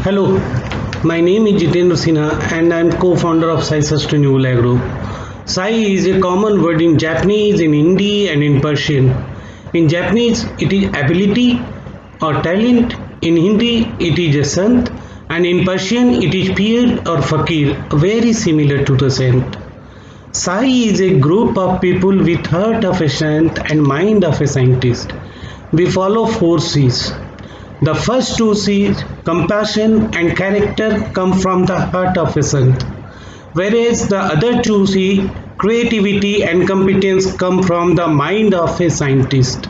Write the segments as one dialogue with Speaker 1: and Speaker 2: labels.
Speaker 1: Hello, my name is Jitendra Sinha and I am co-founder of Sai Sustainable Agro. Sai is a common word in Japanese, in Hindi and in Persian. In Japanese, it is ability or talent. In Hindi, it is a sant. And in Persian, it is peer or fakir, very similar to the saint. Sai is a group of people with heart of a saint and mind of a scientist. We follow 4 C's. The first 2 C's, compassion and character, come from the heart of a saint, whereas the other 2 C's, creativity and competence, come from the mind of a scientist.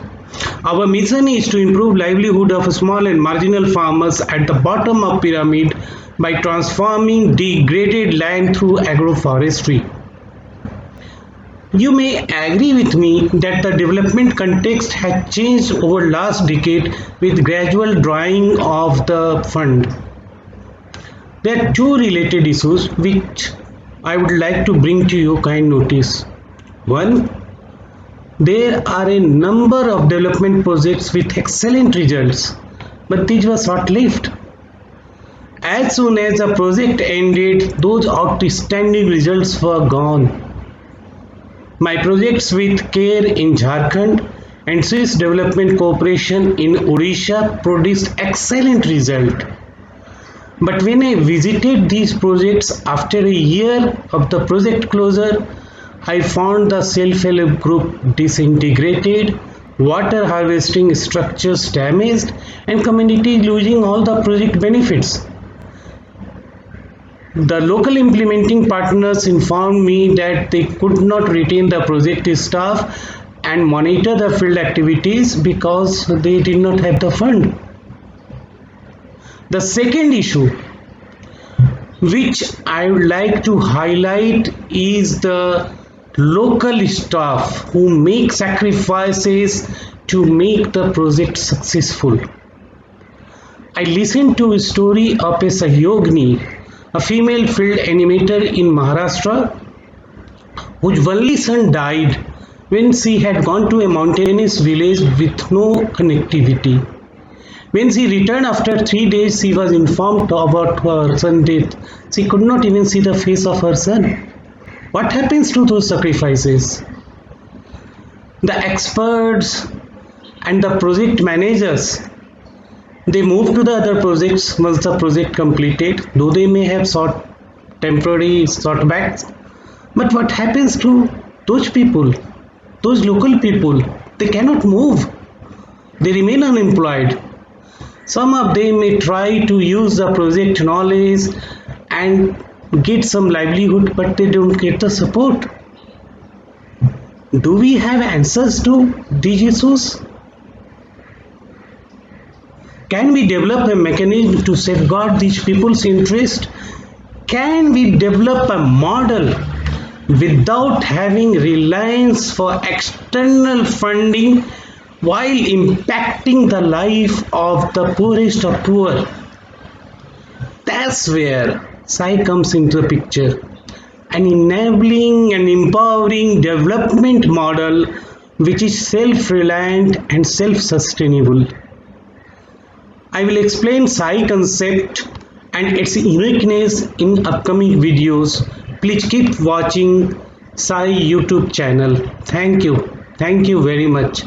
Speaker 1: Our mission is to improve livelihood of small and marginal farmers at the bottom of pyramid by transforming degraded land through agroforestry. You may agree with me that the development context has changed over last decade with gradual drawing of the fund. There are two related issues which I would like to bring to your kind notice. One, there are a number of development projects with excellent results, but these were short-lived. As soon as the project ended, those outstanding results were gone. My projects with CARE in Jharkhand and Swiss Development Corporation in Odisha produced excellent result. But when I visited these projects after a year of the project closure, I found the self-help group disintegrated, water harvesting structures damaged, and communities losing all the project benefits. The local implementing partners informed me that they could not retain the project staff and monitor the field activities because they did not have the fund. The second issue which I would like to highlight is the local staff who make sacrifices to make the project successful. I listened to a story of a Sahyogini, a female field animator in Maharashtra, whose only son died when she had gone to a mountainous village with no connectivity. When she returned after 3 days, she was informed about her son's death. She could not even see the face of her son. What happens to those sacrifices? The experts and the project managers, they move to the other projects once the project completed, though they may have sought temporary setbacks. But what happens to those people, those local people? They cannot move. They remain unemployed. Some of them may try to use the project knowledge and get some livelihood, but they don't get the support. Do we have answers to these issues? Can we develop a mechanism to safeguard these people's interest? Can we develop a model without having reliance for external funding while impacting the life of the poorest of poor? That's where Sai comes into the picture. An enabling and empowering development model which is self-reliant and self-sustainable. I will explain Sai concept and its uniqueness in upcoming videos. Please keep watching Sai YouTube channel. Thank you. Thank you very much.